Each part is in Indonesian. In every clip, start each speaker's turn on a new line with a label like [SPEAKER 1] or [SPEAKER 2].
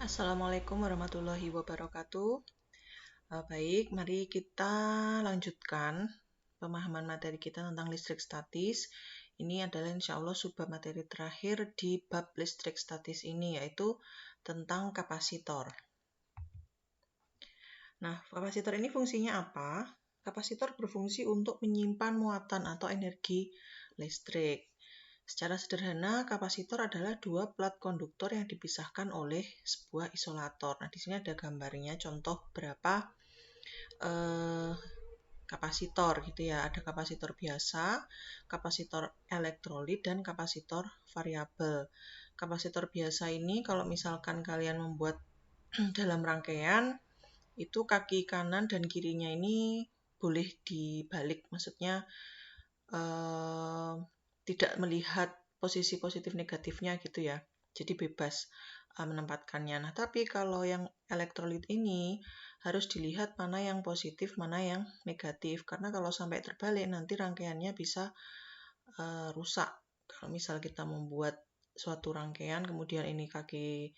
[SPEAKER 1] Assalamualaikum warahmatullahi wabarakatuh. Baik, mari kita lanjutkan pemahaman materi kita tentang listrik statis. Ini adalah insya Allah subbab materi terakhir di bab listrik statis ini, yaitu tentang kapasitor. Nah, kapasitor ini fungsinya apa? Kapasitor berfungsi untuk menyimpan muatan atau energi listrik. Secara sederhana, kapasitor adalah dua plat konduktor yang dipisahkan oleh sebuah isolator. Nah, di sini ada gambarnya, contoh berapa kapasitor gitu ya. Ada kapasitor biasa, kapasitor elektrolit, dan kapasitor variabel. Kapasitor biasa ini kalau misalkan kalian membuat dalam rangkaian, itu kaki kanan dan kirinya ini boleh dibalik, maksudnya tidak melihat posisi positif negatifnya gitu ya, jadi bebas menempatkannya. Nah, tapi kalau yang elektrolit ini harus dilihat mana yang positif, mana yang negatif, karena kalau sampai terbalik nanti rangkaiannya bisa rusak. Kalau misal kita membuat suatu rangkaian, kemudian ini kaki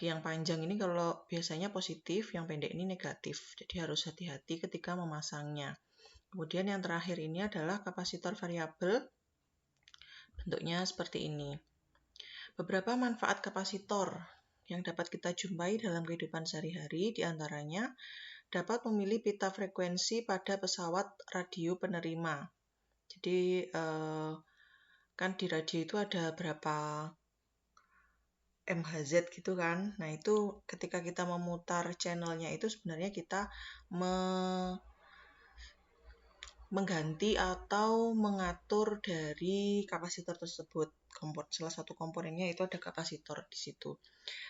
[SPEAKER 1] yang panjang ini kalau biasanya positif, yang pendek ini negatif. Jadi harus hati-hati ketika memasangnya. Kemudian yang terakhir ini adalah kapasitor variabel. Bentuknya seperti ini. Beberapa manfaat kapasitor yang dapat kita jumpai dalam kehidupan sehari-hari diantaranya dapat memilih pita frekuensi pada pesawat radio penerima. Jadi kan di radio itu ada berapa MHz gitu kan. Nah, itu ketika kita memutar channelnya itu sebenarnya kita mengganti atau mengatur dari kapasitor tersebut. Salah satu komponennya itu ada kapasitor di situ.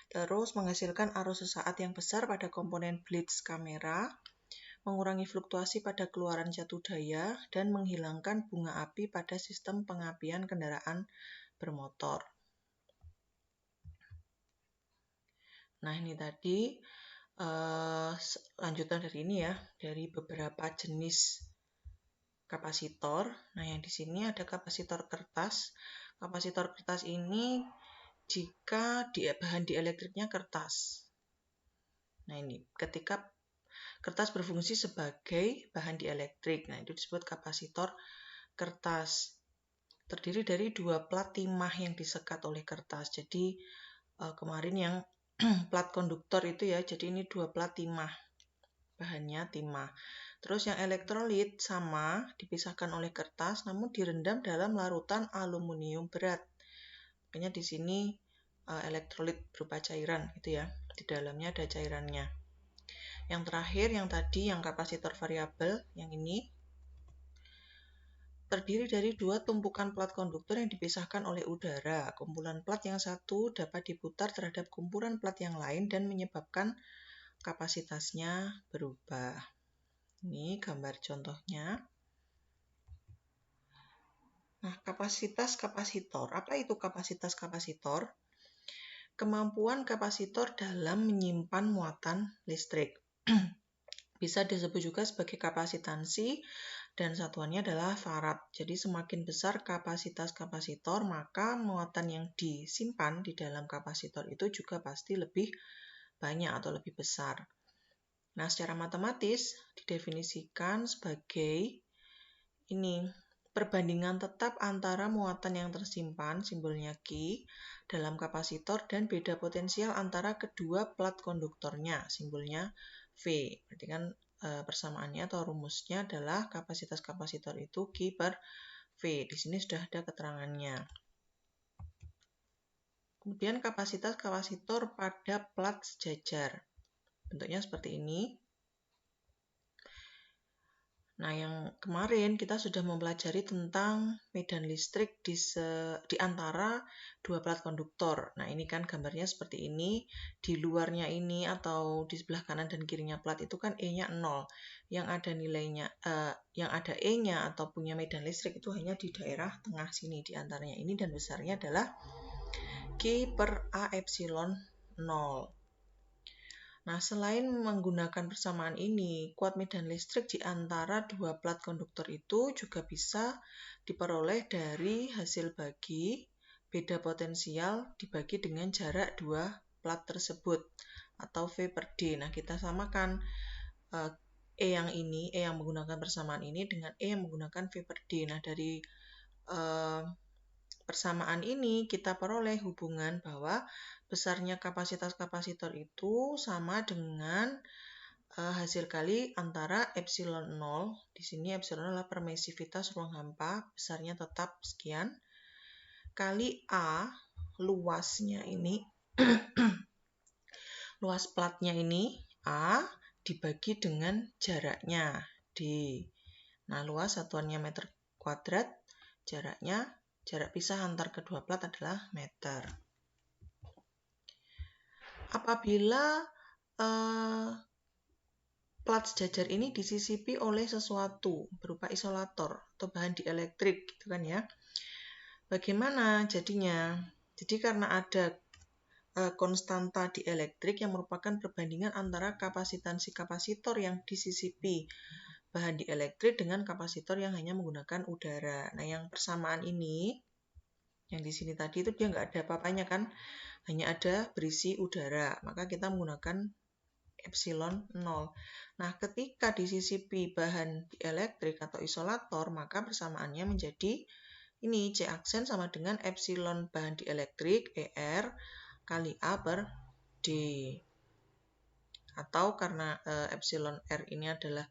[SPEAKER 1] Terus menghasilkan arus sesaat yang besar pada komponen blitz kamera, mengurangi fluktuasi pada keluaran jatuh daya, dan menghilangkan bunga api pada sistem pengapian kendaraan bermotor. Nah, ini tadi lanjutan dari ini ya, dari beberapa jenis kapasitor. Nah, yang di sini ada kapasitor kertas. Kapasitor kertas ini jika bahan dieлекtriknya kertas. Nah, ini ketika kertas berfungsi sebagai bahan dielektrik. Nah, itu disebut kapasitor kertas. Terdiri dari dua plat timah yang disekat oleh kertas. Jadi kemarin yang plat konduktor itu ya, jadi ini dua plat timah. Bahannya timah. Terus yang elektrolit sama, dipisahkan oleh kertas namun direndam dalam larutan aluminium berat. Makanya di sini elektrolit berupa cairan gitu ya. Di dalamnya ada cairannya. Yang terakhir yang tadi yang kapasitor variabel yang ini terdiri dari dua tumpukan plat konduktor yang dipisahkan oleh udara. Kumpulan plat yang satu dapat diputar terhadap kumpulan plat yang lain dan menyebabkan kapasitasnya berubah. Ini gambar contohnya. Nah, kapasitas kapasitor. Apa itu kapasitas kapasitor? Kemampuan kapasitor dalam menyimpan muatan listrik. Bisa disebut juga sebagai kapasitansi dan satuannya adalah farad. Jadi semakin besar kapasitas kapasitor, maka muatan yang disimpan di dalam kapasitor itu juga pasti lebih banyak atau lebih besar. Nah, secara matematis didefinisikan sebagai ini, perbandingan tetap antara muatan yang tersimpan, simbolnya Q, dalam kapasitor dan beda potensial antara kedua plat konduktornya, simbolnya V. Berarti kan persamaannya atau rumusnya adalah kapasitas kapasitor itu Q per V. Di sini sudah ada keterangannya. Kemudian kapasitas kapasitor pada plat sejajar. Bentuknya seperti ini. Nah, yang kemarin kita sudah mempelajari tentang medan listrik di antara dua plat konduktor. Nah, ini kan gambarnya seperti ini. Di luarnya ini atau di sebelah kanan dan kirinya plat itu kan E-nya 0. Yang ada nilainya, yang ada E-nya atau punya medan listrik itu hanya di daerah tengah sini di antaranya ini, dan besarnya adalah Q per A epsilon 0. Nah, selain menggunakan persamaan ini, kuat medan listrik di antara dua plat konduktor itu juga bisa diperoleh dari hasil bagi beda potensial dibagi dengan jarak dua plat tersebut atau V per D. Nah, kita samakan E yang menggunakan persamaan ini dengan E yang menggunakan V per D. Nah, dari persamaan ini kita peroleh hubungan bahwa besarnya kapasitas kapasitor itu sama dengan hasil kali antara epsilon 0, di sini epsilon adalah permisivitas ruang hampa, besarnya tetap sekian, kali A, luasnya ini, luas platnya ini, A, dibagi dengan jaraknya, D. Nah, luas satuannya meter kuadrat, jarak pisah antar kedua plat adalah meter. Apabila plat sejajar ini disisipi oleh sesuatu berupa isolator atau bahan dielektrik, gitu kan ya. Bagaimana jadinya? Jadi karena ada konstanta dielektrik yang merupakan perbandingan antara kapasitansi kapasitor yang disisipi bahan dielektrik dengan kapasitor yang hanya menggunakan udara. Nah, yang persamaan ini, yang di sini tadi itu dia nggak ada apa-apanya kan, hanya ada berisi udara. Maka kita menggunakan epsilon 0. Nah, ketika disisipi bahan dielektrik atau isolator, maka persamaannya menjadi ini, C aksen sama dengan epsilon bahan dielektrik, ER, kali A per D. Atau karena epsilon R ini adalah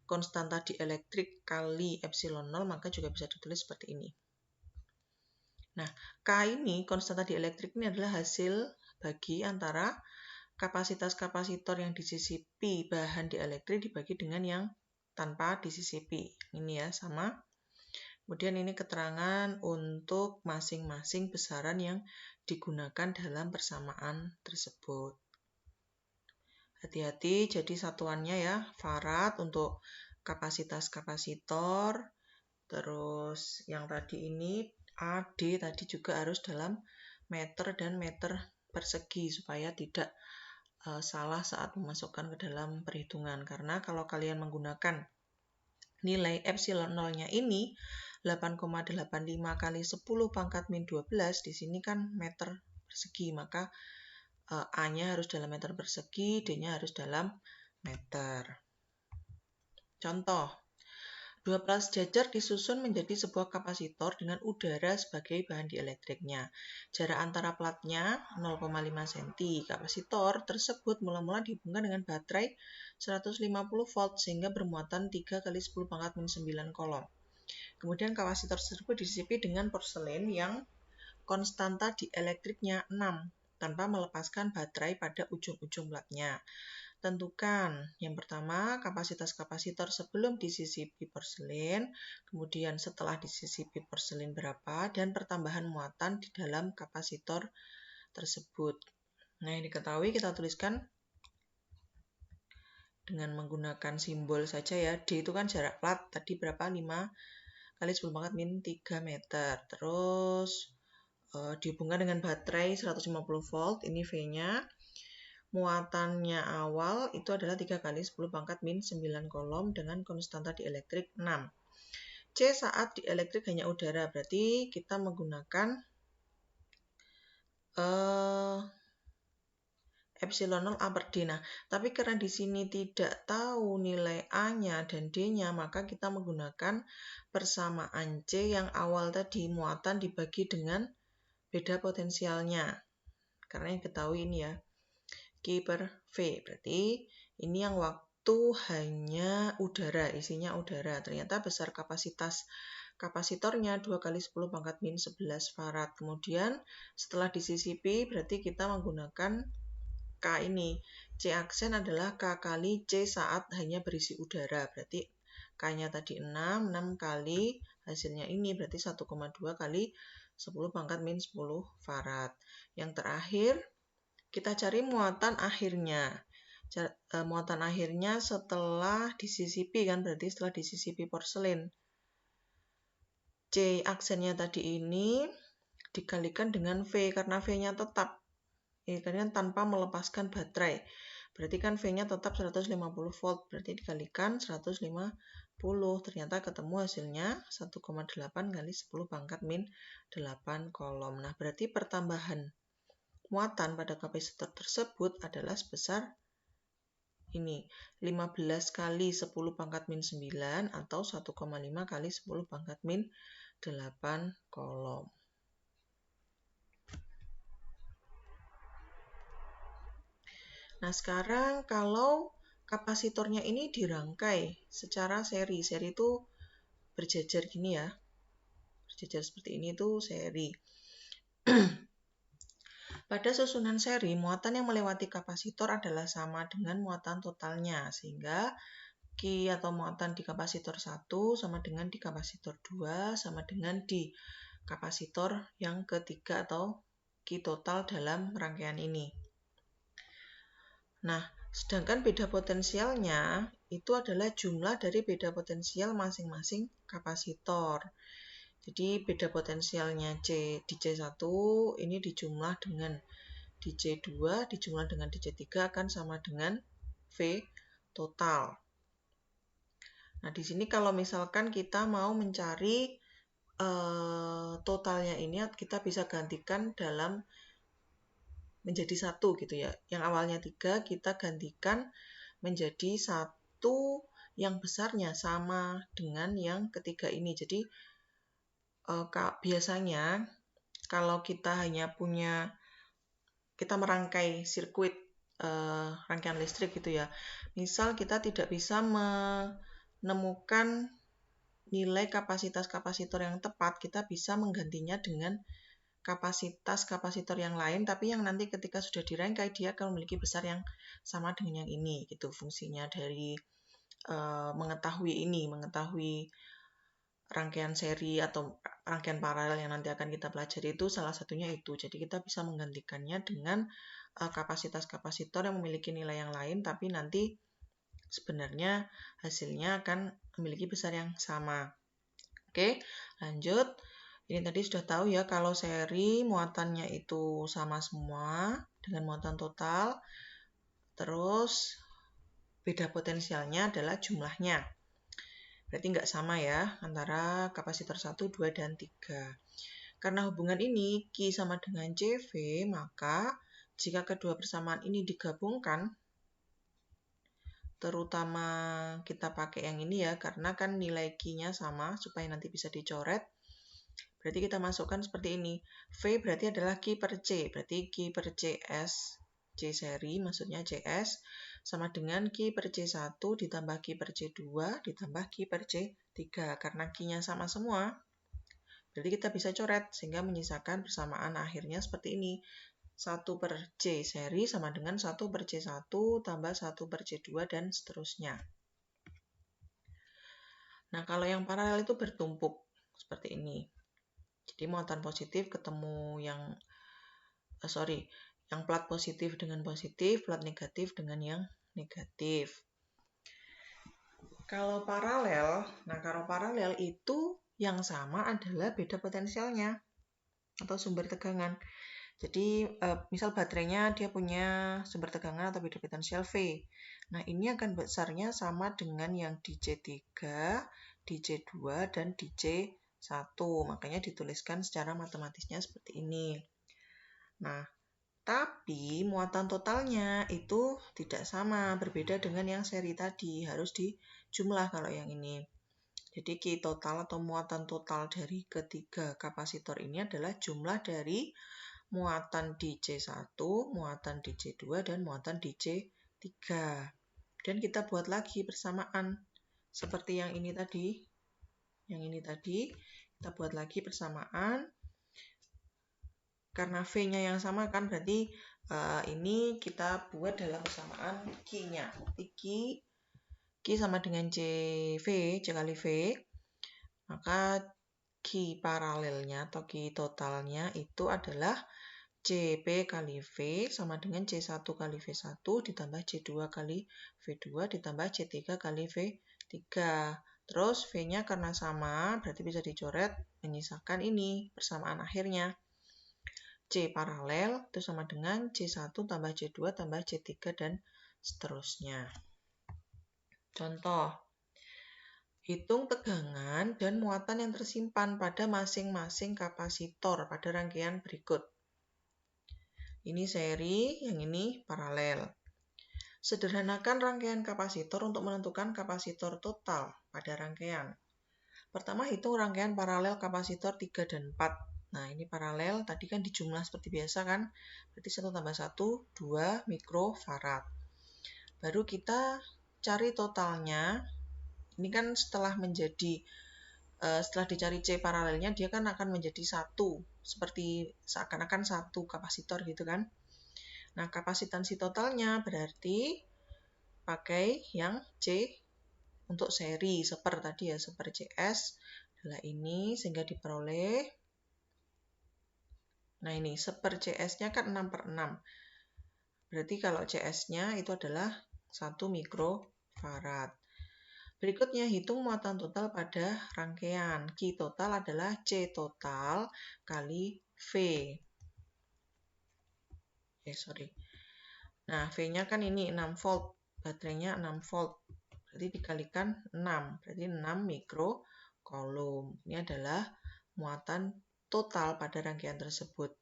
[SPEAKER 1] konstanta dielektrik kali epsilon 0, maka juga bisa ditulis seperti ini. Nah, K ini, konstanta dielektrik ini adalah hasil bagi antara kapasitas kapasitor yang disisipi bahan dielektrik dibagi dengan yang tanpa disisipi. Ini ya, sama. Kemudian ini keterangan untuk masing-masing besaran yang digunakan dalam persamaan tersebut. Hati-hati, jadi satuannya ya, farad untuk kapasitas kapasitor. Terus yang tadi ini, AD tadi juga harus dalam meter dan meter persegi supaya tidak salah saat memasukkan ke dalam perhitungan. Karena kalau kalian menggunakan nilai epsilon 0-nya ini 8,85 kali 10 pangkat min 12, di sini kan meter persegi, maka A-nya harus dalam meter persegi, D-nya harus dalam meter. Contoh, dua plat sejajar disusun menjadi sebuah kapasitor dengan udara sebagai bahan dielektriknya. Jarak antara platnya 0,5 cm. Kapasitor tersebut mula-mula dihubungkan dengan baterai 150 volt sehingga bermuatan 3 kali 10 pangkat min 9 kolom. Kemudian kapasitor tersebut disisipi dengan porselen yang konstanta dielektriknya 6 tanpa melepaskan baterai pada ujung-ujung platnya. Tentukan yang pertama kapasitas kapasitor sebelum disisipi porselen, kemudian setelah disisipi porselen berapa, dan pertambahan muatan di dalam kapasitor tersebut. Nah, yang diketahui kita tuliskan dengan menggunakan simbol saja ya. D itu kan jarak plat, tadi berapa? 5 kali 10 pangkat min 3 meter. Terus dihubungkan dengan baterai 150 volt, ini V-nya. Muatannya awal itu adalah 3 kali 10 pangkat min 9 kolom dengan konstanta dielektrik 6. C saat dielektrik hanya udara, berarti kita menggunakan epsilon 0 A per D. Nah, tapi karena di sini tidak tahu nilai A-nya dan D-nya, maka kita menggunakan persamaan C yang awal tadi, muatan dibagi dengan beda potensialnya. Karena yang ketahui ini ya, Q per V. Berarti ini yang waktu hanya udara, isinya udara. Ternyata besar kapasitas kapasitornya 2 kali 10 pangkat min 11 farad. Kemudian setelah disisipi berarti kita menggunakan K ini. C aksen adalah K kali C saat hanya berisi udara. Berarti K-nya tadi 6 kali hasilnya ini berarti 1,2 kali 10 pangkat min 10 farad. Yang terakhir kita cari muatan akhirnya. Muatan akhirnya setelah disisipi kan, berarti setelah disisipi porselen. C aksennya tadi ini dikalikan dengan V, karena V-nya tetap. Ini kan tanpa melepaskan baterai. Berarti kan V-nya tetap 150 volt, berarti dikalikan 150. Ternyata ketemu hasilnya 1,8 kali 10 pangkat min 8 kolom. Nah, berarti pertambahan muatan pada kapasitor tersebut adalah sebesar ini, 15 kali 10 pangkat min 9 atau 1,5 kali 10 pangkat min 8 kolom. Nah, sekarang kalau kapasitornya ini dirangkai secara seri. Seri itu berjajar gini ya. Berjajar seperti ini itu seri. Pada susunan seri, muatan yang melewati kapasitor adalah sama dengan muatan totalnya, sehingga Q atau muatan di kapasitor 1 sama dengan di kapasitor 2 sama dengan di kapasitor yang ketiga atau Q total dalam rangkaian ini. Nah, sedangkan beda potensialnya itu adalah jumlah dari beda potensial masing-masing kapasitor. Jadi beda potensialnya di C1 ini dijumlah dengan di C2 dijumlah dengan di C3 akan sama dengan V total. Nah, di sini kalau misalkan kita mau mencari totalnya ini, kita bisa gantikan dalam menjadi 1 gitu ya. Yang awalnya 3 kita gantikan menjadi 1 yang besarnya sama dengan yang ketiga ini. Jadi biasanya kalau kita hanya kita merangkai sirkuit rangkaian listrik gitu ya. Misal kita tidak bisa menemukan nilai kapasitas kapasitor yang tepat, kita bisa menggantinya dengan kapasitas kapasitor yang lain, tapi yang nanti ketika sudah dirangkai dia akan memiliki besar yang sama dengan yang ini. Gitu fungsinya dari mengetahui rangkaian seri atau rangkaian paralel yang nanti akan kita pelajari itu salah satunya itu. Jadi kita bisa menggantikannya dengan kapasitas kapasitor yang memiliki nilai yang lain, tapi nanti sebenarnya hasilnya akan memiliki besar yang sama. Oke, lanjut. Ini tadi sudah tahu ya kalau seri muatannya itu sama semua dengan muatan total. Terus beda potensialnya adalah jumlahnya. Berarti nggak sama ya antara kapasitor 1, 2, dan 3. Karena hubungan ini Q sama dengan CV, maka jika kedua persamaan ini digabungkan, terutama kita pakai yang ini ya, karena kan nilai Q-nya sama supaya nanti bisa dicoret. Berarti kita masukkan seperti ini. V berarti adalah Q per C, berarti Q per CS, C seri maksudnya CS, sama dengan Q per C1 ditambah Q per C2 ditambah Q per C3. Karena Q-nya sama semua, berarti kita bisa coret sehingga menyisakan persamaan akhirnya seperti ini. 1 per C seri sama dengan 1 per C1 tambah 1 per C2 dan seterusnya. Nah, kalau yang paralel itu bertumpuk seperti ini. Jadi muatan positif ketemu yang plat positif dengan positif, plat negatif dengan yang negatif. Kalau paralel itu yang sama adalah beda potensialnya atau sumber tegangan. Jadi misal baterainya dia punya sumber tegangan atau beda potensial V. Nah, ini akan besarnya sama dengan yang di C3, di C2, dan di C1. Makanya dituliskan secara matematisnya seperti ini. Nah, tapi muatan totalnya itu tidak sama, berbeda dengan yang seri tadi, harus dijumlah kalau yang ini. Jadi Q total atau muatan total dari ketiga kapasitor ini adalah jumlah dari muatan di C1, muatan di C2, dan muatan di C3. Dan kita buat lagi persamaan seperti yang ini tadi. Yang ini tadi, kita buat lagi persamaan. Karena V-nya yang sama kan, berarti ini kita buat dalam persamaan Q-nya. Q sama dengan C kali V. Maka Q paralelnya atau Q totalnya itu adalah CP kali V sama dengan C1 kali V1 ditambah C2 kali V2 ditambah C3 kali V3. Terus V-nya karena sama, berarti bisa dicoret menyisakan ini persamaan akhirnya. C paralel itu sama dengan C1 tambah C2 tambah C3 dan seterusnya. Contoh, hitung tegangan dan muatan yang tersimpan pada masing-masing kapasitor pada rangkaian berikut. Ini seri, yang ini paralel. Sederhanakan rangkaian kapasitor untuk menentukan kapasitor total pada rangkaian. Pertama, hitung rangkaian paralel kapasitor 3 dan 4. Nah, ini paralel, tadi kan dijumlah seperti biasa kan? Berarti 1 tambah 1, 2 mikrofarad. Baru kita cari totalnya. Ini kan setelah dicari C paralelnya, dia kan akan menjadi 1. Seperti seakan-akan 1 kapasitor gitu kan. Nah, kapasitansi totalnya berarti pakai yang C untuk seri, seper tadi ya, seper CS adalah ini, sehingga diperoleh. Nah, ini seper CS-nya kan 6/6. Berarti kalau CS-nya itu adalah 1 mikrofarad. Berikutnya, hitung muatan total pada rangkaian. Q total adalah C total kali V. Nah, V-nya kan ini 6 volt. Baterainya 6 volt. Berarti dikalikan 6. Berarti 6 mikrocoulomb. Ini adalah muatan total pada rangkaian tersebut.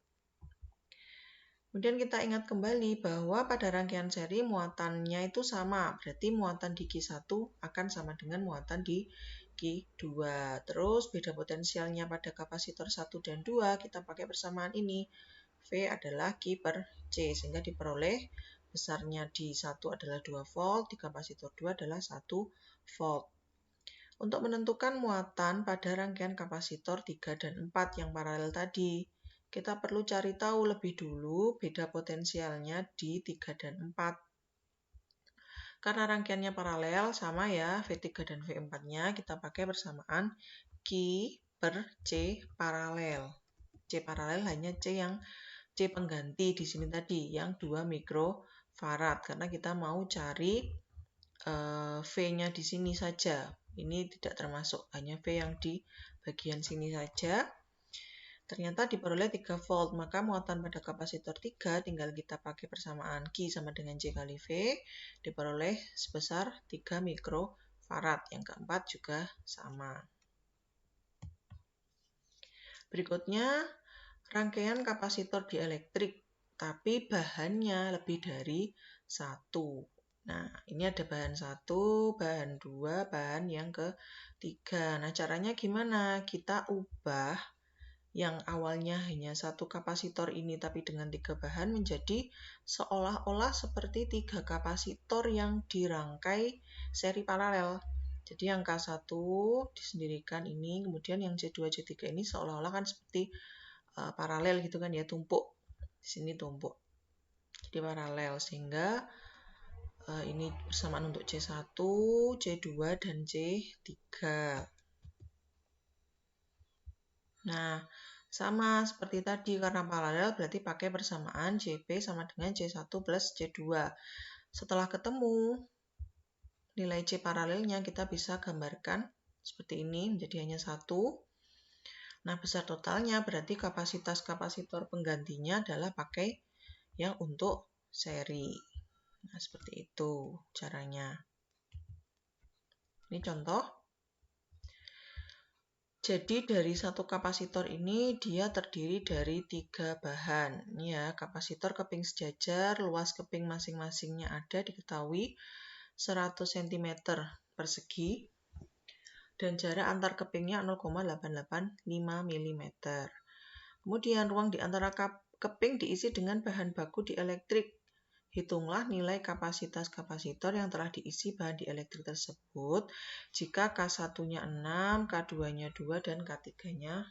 [SPEAKER 1] Kemudian kita ingat kembali bahwa pada rangkaian seri muatannya itu sama. Berarti muatan di Q1 akan sama dengan muatan di Q2. Terus beda potensialnya pada kapasitor 1 dan 2 kita pakai persamaan ini. V adalah Q per C, sehingga diperoleh besarnya di 1 adalah 2 volt, di kapasitor 2 adalah 1 volt. Untuk menentukan muatan pada rangkaian kapasitor 3 dan 4 yang paralel tadi, kita perlu cari tahu lebih dulu beda potensialnya di 3 dan 4. Karena rangkaiannya paralel, sama ya, V3 dan V4-nya, kita pakai persamaan Q per C paralel. C paralel hanya C pengganti di sini tadi, yang 2 mikrofarad. Karena kita mau cari V-nya di sini saja. Ini tidak termasuk, hanya V yang di bagian sini saja. Ternyata diperoleh 3 volt, maka muatan pada kapasitor 3 tinggal kita pakai persamaan Q sama dengan C kali V, diperoleh sebesar 3 mikrofarad. Yang keempat juga sama. Berikutnya, rangkaian kapasitor dielektrik, tapi bahannya lebih dari 1. Nah, ini ada bahan 1, bahan 2, bahan yang ketiga. Nah, caranya gimana? Kita ubah yang awalnya hanya 1 kapasitor ini, tapi dengan 3 bahan menjadi seolah-olah seperti 3 kapasitor yang dirangkai seri paralel. Jadi yang K1 disendirikan ini, kemudian yang C2, C3 ini seolah-olah kan seperti paralel gitu kan ya, tumpuk. Di sini tumpuk. Jadi paralel, sehingga ini persamaan untuk C1, C2, dan C3. Nah, sama seperti tadi, karena paralel berarti pakai persamaan CP sama dengan C1 plus C2. Setelah ketemu nilai C paralelnya, kita bisa gambarkan seperti ini, menjadi hanya 1. Nah, besar totalnya berarti kapasitas kapasitor penggantinya adalah pakai yang untuk seri. Nah, seperti itu caranya. Ini contoh. Jadi dari satu kapasitor ini dia terdiri dari 3 bahan. Ini ya, kapasitor keping sejajar, luas keping masing-masingnya ada diketahui 100 cm persegi. Dan jarak antar kepingnya 0,885 mm. Kemudian ruang di antara keping diisi dengan bahan baku dielektrik. Hitunglah nilai kapasitas kapasitor yang telah diisi bahan dielektrik tersebut jika K1-nya 6, K2-nya 2, dan K3-nya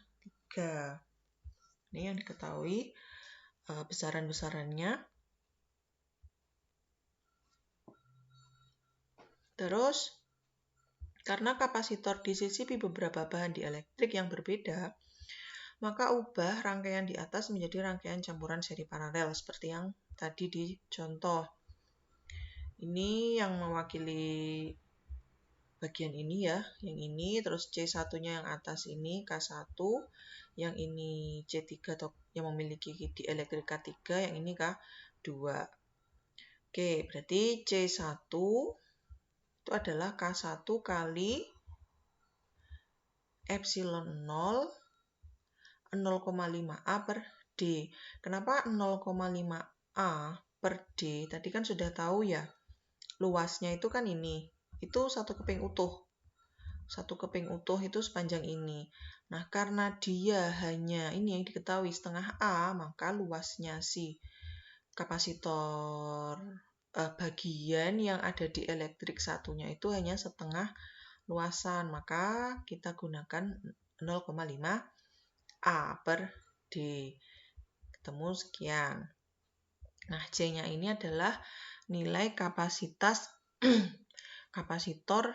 [SPEAKER 1] 3. Ini yang diketahui besaran-besarannya. Terus, karena kapasitor disisipi beberapa bahan dielektrik yang berbeda, maka ubah rangkaian di atas menjadi rangkaian campuran seri paralel seperti yang tadi di contoh. Ini yang mewakili bagian ini ya, yang ini, terus C1-nya yang atas ini K1, yang ini C3 atau yang memiliki dielektrik K3, yang ini K2. Oke, berarti C1 itu adalah K1 kali epsilon 0 0,5A per D. Kenapa 0,5 A per D? Tadi kan sudah tahu ya, luasnya itu kan ini. Itu satu keping utuh. Satu keping utuh itu sepanjang ini. Nah, karena dia hanya ini yang diketahui setengah A, maka luasnya si kapasitor bagian yang ada di elektrik satunya itu hanya setengah luasan, maka kita gunakan 0,5 A per D. Ketemu sekian. Nah, C-nya ini adalah nilai kapasitas kapasitor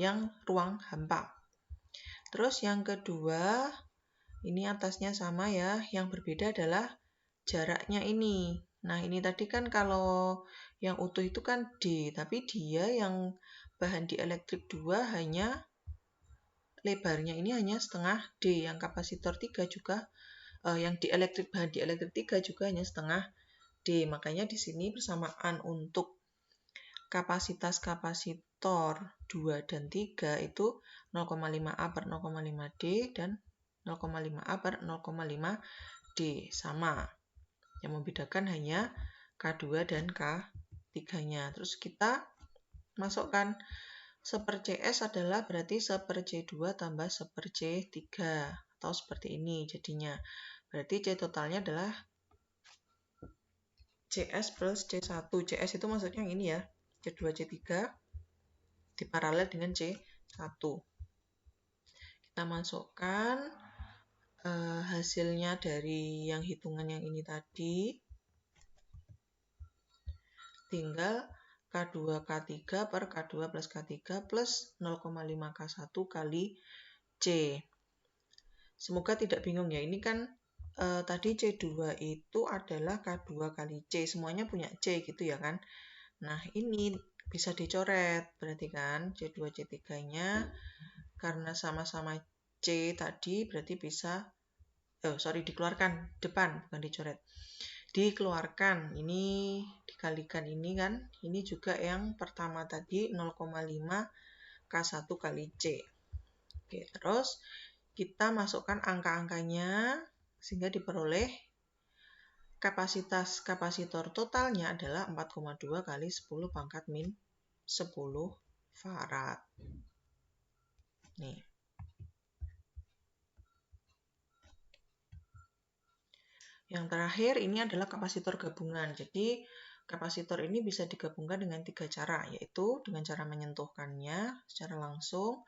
[SPEAKER 1] yang ruang hampa. Terus yang kedua, ini atasnya sama ya, yang berbeda adalah jaraknya ini. Nah, ini tadi kan kalau yang utuh itu kan D, tapi dia yang bahan dielektrik 2 hanya lebarnya ini hanya setengah D, yang kapasitor 3 juga, yang bahan dielektrik 3 juga hanya setengah D. Makanya di sini persamaan untuk kapasitas kapasitor 2 dan 3 itu 0,5 A per 0,5 D dan 0,5 A per 0,5 D. Sama. Yang membedakan hanya K2 dan K3-nya. Terus kita masukkan 1 per CS adalah berarti 1 per C2 tambah 1 per C3. Atau seperti ini jadinya. Berarti C totalnya adalah CS plus C1. CS itu maksudnya yang ini ya. C2, C3 diparalel dengan C1. Kita masukkan hasilnya dari yang hitungan yang ini tadi. Tinggal K2, K3 per K2 plus K3 plus 0,5 K1 kali C. Semoga tidak bingung ya. Ini kan tadi C2 itu adalah K2 kali C. Semuanya punya C gitu ya kan. Nah, ini bisa dicoret. Berarti kan C2, C3-nya karena sama-sama C tadi berarti bisa dikeluarkan depan, bukan dicoret. Dikeluarkan, ini dikalikan ini kan, ini juga yang pertama tadi 0,5 K1 kali C. Oke, terus kita masukkan angka-angkanya sehingga diperoleh kapasitas kapasitor totalnya adalah 4,2 kali 10 pangkat min 10 farad. Nih. Yang terakhir ini adalah kapasitor gabungan. Jadi kapasitor ini bisa digabungkan dengan 3 cara, yaitu dengan cara menyentuhkannya secara langsung,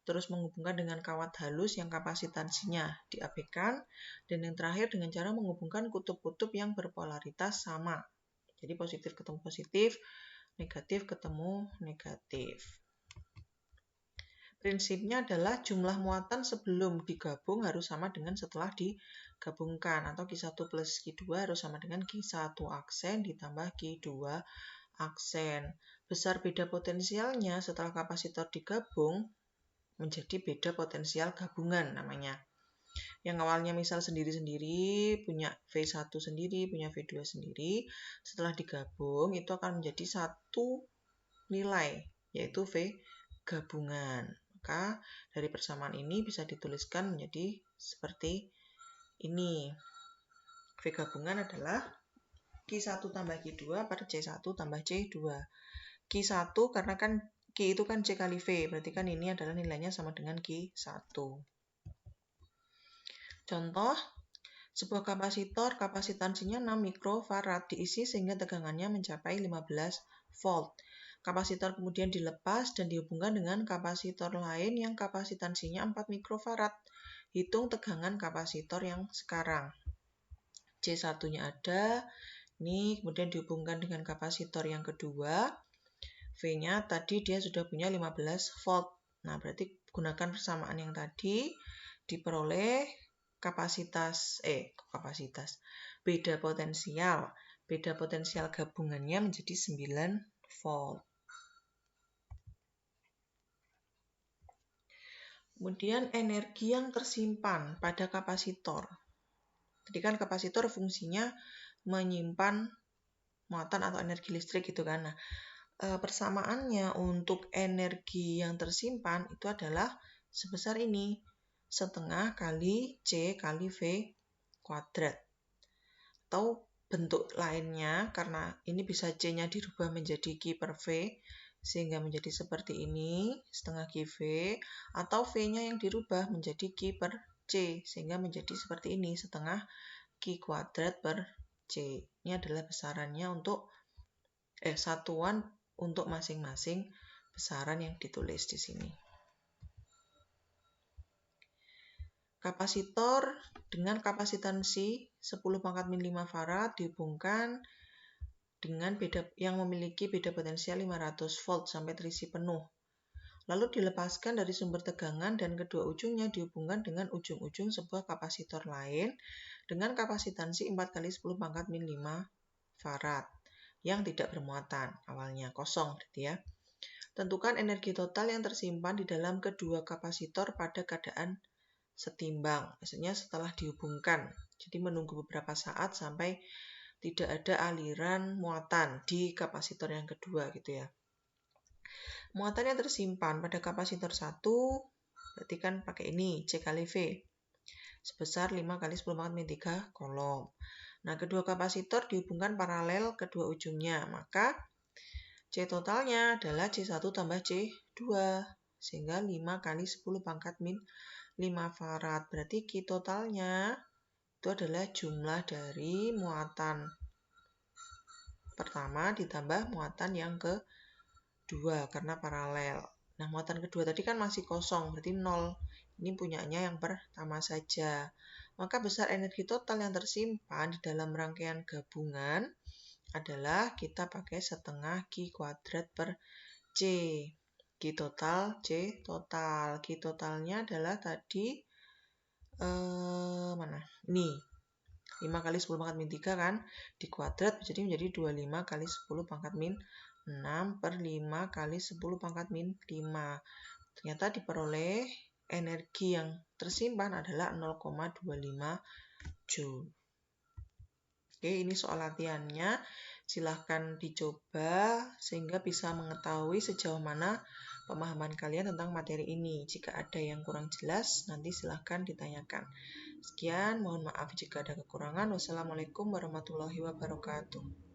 [SPEAKER 1] terus menghubungkan dengan kawat halus yang kapasitansinya diabaikan, dan yang terakhir dengan cara menghubungkan kutub-kutub yang berpolaritas sama. Jadi positif ketemu positif, negatif ketemu negatif. Prinsipnya adalah jumlah muatan sebelum digabung harus sama dengan setelah digabungkan, atau Q1 plus Q2 harus sama dengan Q1 aksen ditambah Q2 aksen. Besar beda potensialnya setelah kapasitor digabung menjadi beda potensial gabungan namanya. Yang awalnya misal sendiri-sendiri, punya V1 sendiri, punya V2 sendiri, setelah digabung itu akan menjadi satu nilai, yaitu V gabungan. Maka dari persamaan ini bisa dituliskan menjadi seperti ini. V gabungan adalah Q1 tambah Q2 per C1 tambah C2. Q1 karena kan Q itu kan C kali V, berarti kan ini adalah nilainya sama dengan Q1. Contoh, sebuah kapasitor kapasitansinya 6 mikrofarad diisi sehingga tegangannya mencapai 15 volt. Kapasitor kemudian dilepas dan dihubungkan dengan kapasitor lain yang kapasitansinya 4 mikrofarad. Hitung tegangan kapasitor yang sekarang. C1-nya ada, ini kemudian dihubungkan dengan kapasitor yang kedua. V-nya tadi dia sudah punya 15 volt. Nah, berarti gunakan persamaan yang tadi diperoleh beda potensial gabungannya menjadi 9 volt. Kemudian energi yang tersimpan pada kapasitor. Jadi kan kapasitor fungsinya menyimpan muatan atau energi listrik gitu kan. Nah, persamaannya untuk energi yang tersimpan itu adalah sebesar ini, setengah kali C kali V kuadrat. Atau bentuk lainnya, karena ini bisa C-nya dirubah menjadi Q per V, sehingga menjadi seperti ini, setengah QV, atau V-nya yang dirubah menjadi Q per C, sehingga menjadi seperti ini, setengah Q kuadrat per C. Ini adalah besarannya untuk satuan untuk masing-masing besaran yang ditulis di sini. Kapasitor dengan kapasitansi 10⁻⁵ farad dihubungkan dengan yang memiliki beda potensial 500 volt sampai terisi penuh. Lalu dilepaskan dari sumber tegangan dan kedua ujungnya dihubungkan dengan ujung-ujung sebuah kapasitor lain dengan kapasitansi 4×10⁻⁵ farad yang tidak bermuatan, awalnya kosong berarti ya. Tentukan energi total yang tersimpan di dalam kedua kapasitor pada keadaan setimbang, maksudnya setelah dihubungkan. Jadi menunggu beberapa saat sampai tidak ada aliran muatan di kapasitor yang kedua gitu ya. Muatan yang tersimpan pada kapasitor 1 berarti kan pakai ini C kali V sebesar 5×10⁻⁵ kolom. Nah, kedua kapasitor dihubungkan paralel kedua ujungnya, maka C totalnya adalah C1 tambah C2 sehingga 5×10⁻⁵ farad. Berarti Q totalnya itu adalah jumlah dari muatan pertama ditambah muatan yang kedua karena paralel. Nah, muatan kedua tadi kan masih kosong, berarti 0. Ini punyanya yang pertama saja. Maka besar energi total yang tersimpan di dalam rangkaian gabungan adalah kita pakai setengah Q kuadrat per C. Q total, C total. Q totalnya adalah tadi mana? Ini 5×10⁻⁵ kan dikuadrat jadi menjadi 25×10⁻⁶ per 5×10⁻⁵. Ternyata diperoleh energi yang tersimpan adalah 0,25 Joule. Oke, ini soal latihannya. Silahkan dicoba sehingga bisa mengetahui sejauh mana pemahaman kalian tentang materi ini. Jika ada yang kurang jelas, nanti silahkan ditanyakan. Sekian, mohon maaf jika ada kekurangan. Wassalamualaikum warahmatullahi wabarakatuh.